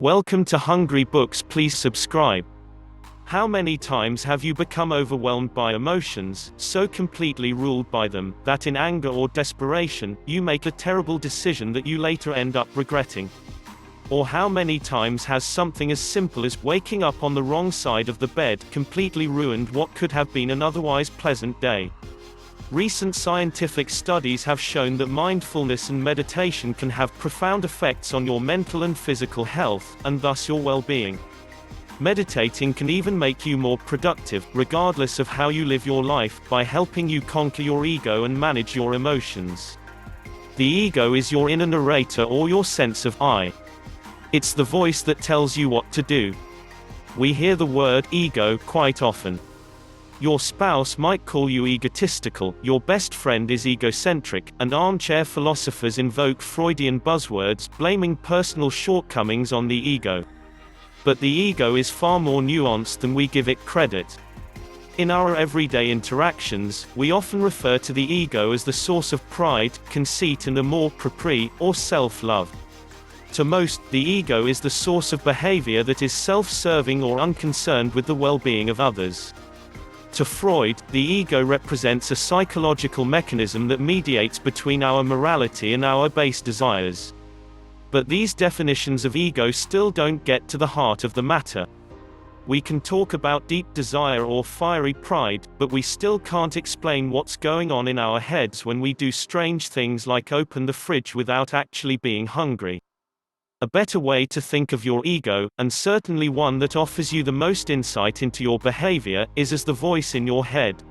Welcome to Hungry Books. Please subscribe. How many times have you become overwhelmed by emotions, so completely ruled by them, that in anger or desperation, you make a terrible decision that you later end up regretting? Or how many times has something as simple as waking up on the wrong side of the bed completely ruined what could have been an otherwise pleasant day? Recent scientific studies have shown that mindfulness and meditation can have profound effects on your mental and physical health, and thus your well-being. Meditating can even make you more productive, regardless of how you live your life, by helping you conquer your ego and manage your emotions. The ego is your inner narrator or your sense of I. It's the voice that tells you what to do. We hear the word ego quite often. Your spouse might call you egotistical, your best friend is egocentric, and armchair philosophers invoke Freudian buzzwords blaming personal shortcomings on the ego. But the ego is far more nuanced than we give it credit. In our everyday interactions, we often refer to the ego as the source of pride, conceit and amour propre, or self-love. To most, the ego is the source of behavior that is self-serving or unconcerned with the well-being of others. To Freud, the ego represents a psychological mechanism that mediates between our morality and our base desires. But these definitions of ego still don't get to the heart of the matter. We can talk about deep desire or fiery pride, but we still can't explain what's going on in our heads when we do strange things like open the fridge without actually being hungry. A better way to think of your ego, and certainly one that offers you the most insight into your behavior, is as the voice in your head.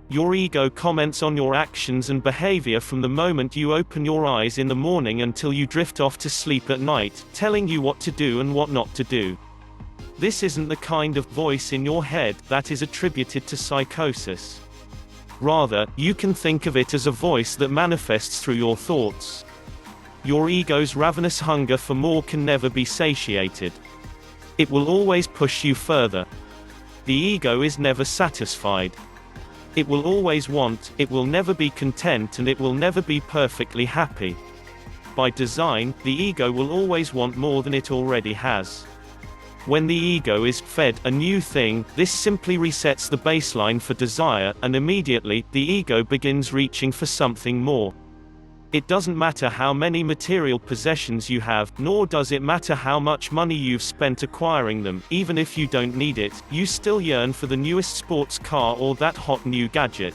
Your ego comments on your actions and behavior from the moment you open your eyes in the morning until you drift off to sleep at night, telling you what to do and what not to do. This isn't the kind of voice in your head that is attributed to psychosis. Rather, you can think of it as a voice that manifests through your thoughts. Your ego's ravenous hunger for more can never be satiated. It will always push you further. The ego is never satisfied. It will always want, it will never be content, and it will never be perfectly happy. By design, the ego will always want more than it already has. When the ego is fed a new thing, this simply resets the baseline for desire, and immediately, the ego begins reaching for something more. It doesn't matter how many material possessions you have, nor does it matter how much money you've spent acquiring them. Even if you don't need it, you still yearn for the newest sports car or that hot new gadget.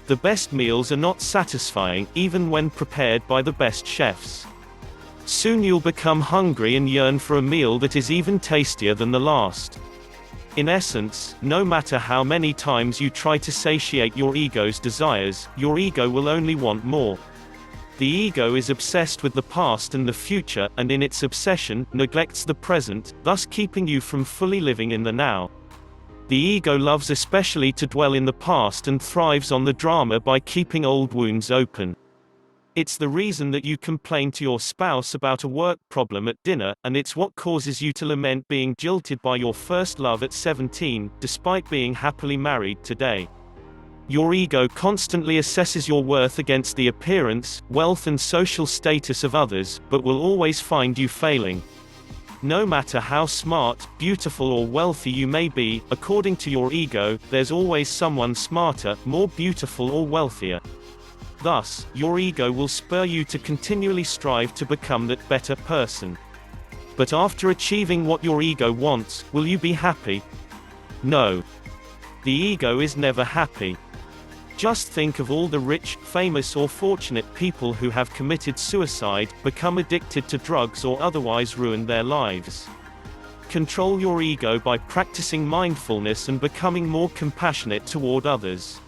The best meals are not satisfying, even when prepared by the best chefs. Soon you'll become hungry and yearn for a meal that is even tastier than the last. In essence, no matter how many times you try to satiate your ego's desires, your ego will only want more. The ego is obsessed with the past and the future, and in its obsession, neglects the present, thus keeping you from fully living in the now. The ego loves especially to dwell in the past and thrives on the drama by keeping old wounds open. It's the reason that you complain to your spouse about a work problem at dinner, and it's what causes you to lament being jilted by your first love at 17, despite being happily married today. Your ego constantly assesses your worth against the appearance, wealth and social status of others, but will always find you failing. No matter how smart, beautiful or wealthy you may be, according to your ego, there's always someone smarter, more beautiful or wealthier. Thus, your ego will spur you to continually strive to become that better person. But after achieving what your ego wants, will you be happy? No. The ego is never happy. Just think of all the rich, famous or fortunate people who have committed suicide, become addicted to drugs or otherwise ruined their lives. Control your ego by practicing mindfulness and becoming more compassionate toward others.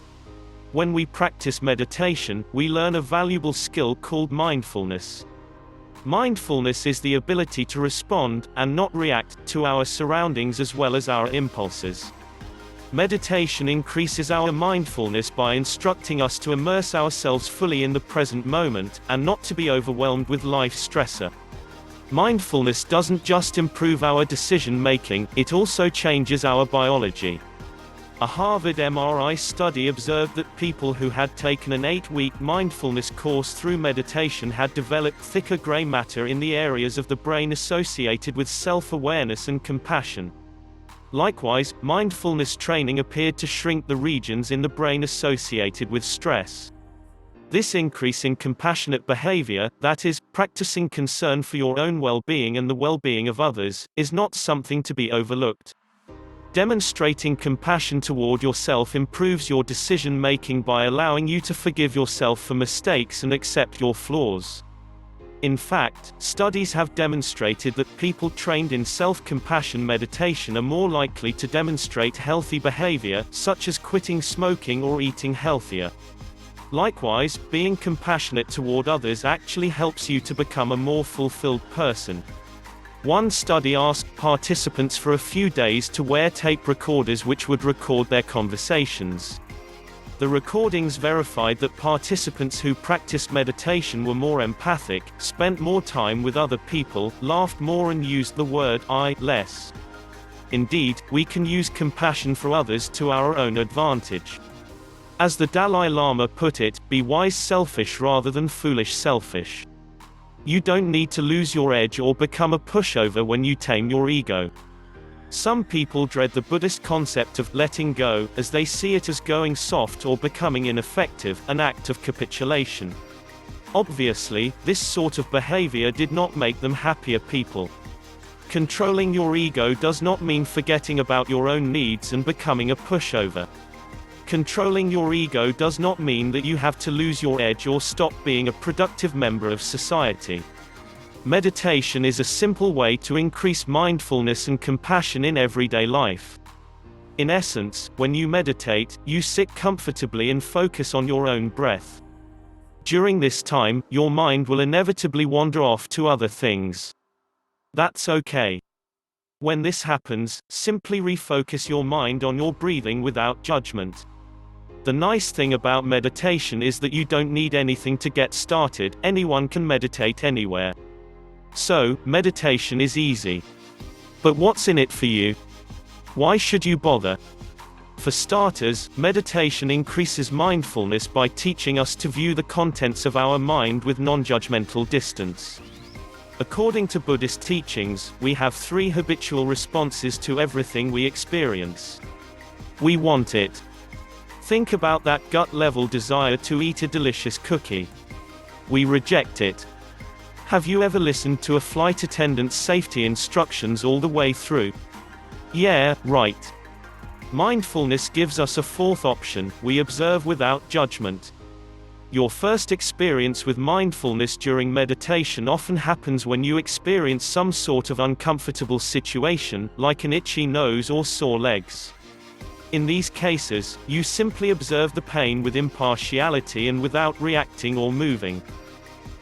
When we practice meditation, we learn a valuable skill called mindfulness. Mindfulness is the ability to respond, and not react, to our surroundings as well as our impulses. Meditation increases our mindfulness by instructing us to immerse ourselves fully in the present moment, and not to be overwhelmed with life's stressor. Mindfulness doesn't just improve our decision-making, it also changes our biology. A Harvard MRI study observed that people who had taken an 8-week mindfulness course through meditation had developed thicker gray matter in the areas of the brain associated with self-awareness and compassion. Likewise, mindfulness training appeared to shrink the regions in the brain associated with stress. This increase in compassionate behavior, that is, practicing concern for your own well-being and the well-being of others, is not something to be overlooked. Demonstrating compassion toward yourself improves your decision-making by allowing you to forgive yourself for mistakes and accept your flaws. In fact, studies have demonstrated that people trained in self-compassion meditation are more likely to demonstrate healthy behavior, such as quitting smoking or eating healthier. Likewise, being compassionate toward others actually helps you to become a more fulfilled person. One study asked participants for a few days to wear tape recorders which would record their conversations. The recordings verified that participants who practiced meditation were more empathic, spent more time with other people, laughed more and used the word "I" less. Indeed, we can use compassion for others to our own advantage. As the Dalai Lama put it, be wise selfish rather than foolish selfish. You don't need to lose your edge or become a pushover when you tame your ego. Some people dread the Buddhist concept of letting go, as they see it as going soft or becoming ineffective, an act of capitulation. Obviously, this sort of behavior did not make them happier people. Controlling your ego does not mean forgetting about your own needs and becoming a pushover. Controlling your ego does not mean that you have to lose your edge or stop being a productive member of society. Meditation is a simple way to increase mindfulness and compassion in everyday life. In essence, when you meditate, you sit comfortably and focus on your own breath. During this time, your mind will inevitably wander off to other things. That's okay. When this happens, simply refocus your mind on your breathing without judgment. The nice thing about meditation is that you don't need anything to get started, anyone can meditate anywhere. So, meditation is easy. But what's in it for you? Why should you bother? For starters, meditation increases mindfulness by teaching us to view the contents of our mind with non-judgmental distance. According to Buddhist teachings, we have 3 habitual responses to everything we experience. We want it. Think about that gut-level desire to eat a delicious cookie. We reject it. Have you ever listened to a flight attendant's safety instructions all the way through? Yeah, right. Mindfulness gives us a 4th option: we observe without judgment. Your first experience with mindfulness during meditation often happens when you experience some sort of uncomfortable situation, like an itchy nose or sore legs. In these cases, you simply observe the pain with impartiality and without reacting or moving.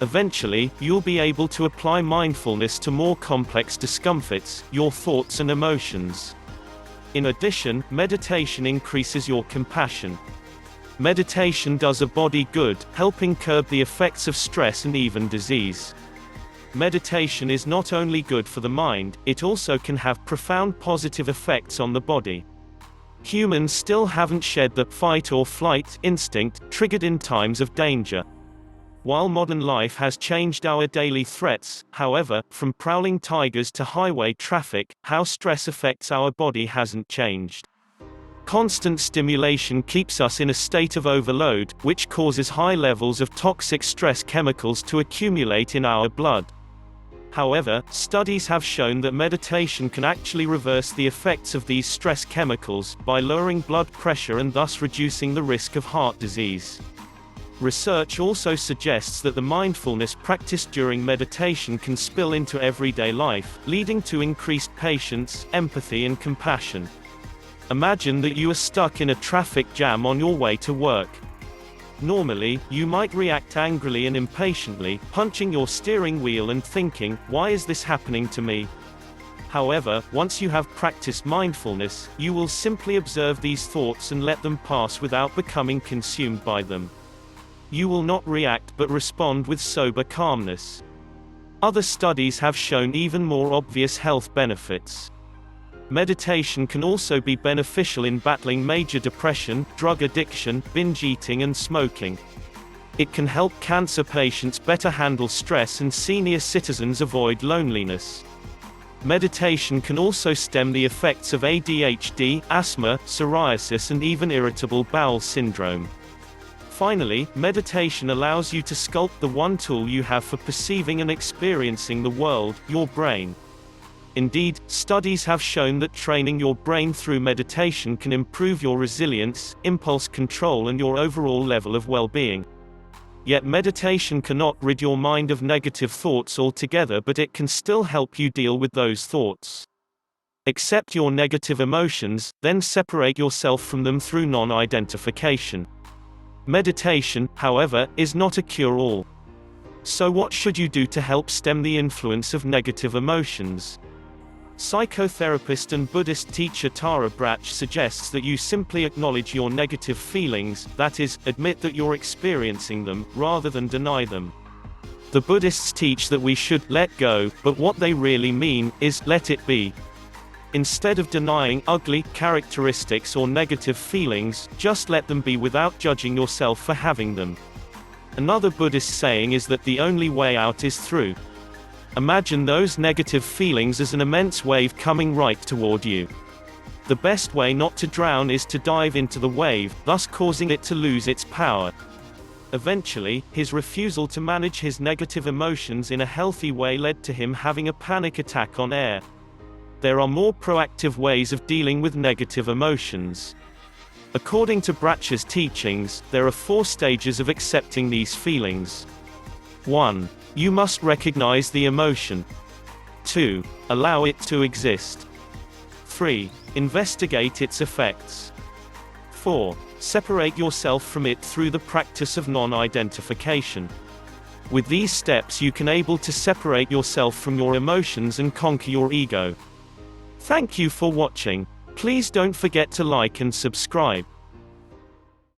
Eventually, you'll be able to apply mindfulness to more complex discomforts, your thoughts and emotions. In addition, meditation increases your compassion. Meditation does a body good, helping curb the effects of stress and even disease. Meditation is not only good for the mind, it also can have profound positive effects on the body. Humans still haven't shed the fight or flight instinct triggered in times of danger. While modern life has changed our daily threats, however, from prowling tigers to highway traffic, how stress affects our body hasn't changed. Constant stimulation keeps us in a state of overload, which causes high levels of toxic stress chemicals to accumulate in our blood. However, studies have shown that meditation can actually reverse the effects of these stress chemicals, by lowering blood pressure and thus reducing the risk of heart disease. Research also suggests that the mindfulness practiced during meditation can spill into everyday life, leading to increased patience, empathy and compassion. Imagine that you are stuck in a traffic jam on your way to work. Normally, you might react angrily and impatiently, punching your steering wheel and thinking, "Why is this happening to me?" However, once you have practiced mindfulness, you will simply observe these thoughts and let them pass without becoming consumed by them. You will not react but respond with sober calmness. Other studies have shown even more obvious health benefits. Meditation can also be beneficial in battling major depression, drug addiction, binge eating and smoking. It can help cancer patients better handle stress and senior citizens avoid loneliness. Meditation can also stem the effects of ADHD, asthma, psoriasis and even irritable bowel syndrome. Finally, meditation allows you to sculpt the one tool you have for perceiving and experiencing the world, your brain. Indeed, studies have shown that training your brain through meditation can improve your resilience, impulse control and your overall level of well-being. Yet meditation cannot rid your mind of negative thoughts altogether, but it can still help you deal with those thoughts. Accept your negative emotions, then separate yourself from them through non-identification. Meditation, however, is not a cure-all. So what should you do to help stem the influence of negative emotions? Psychotherapist and Buddhist teacher Tara Brach suggests that you simply acknowledge your negative feelings, that is, admit that you're experiencing them, rather than deny them. The Buddhists teach that we should let go, but what they really mean is let it be. Instead of denying ugly characteristics or negative feelings, just let them be without judging yourself for having them. Another Buddhist saying is that the only way out is through. Imagine those negative feelings as an immense wave coming right toward you. The best way not to drown is to dive into the wave, thus causing it to lose its power. Eventually, his refusal to manage his negative emotions in a healthy way led to him having a panic attack on air. There are more proactive ways of dealing with negative emotions. According to Brach's teachings, there are 4 stages of accepting these feelings. 1. You must recognize the emotion. 2. Allow it to exist. 3. Investigate its effects. 4. Separate yourself from it through the practice of non-identification. With these steps you can able to separate yourself from your emotions and conquer your ego. Thank you for watching. Please don't forget to like and subscribe.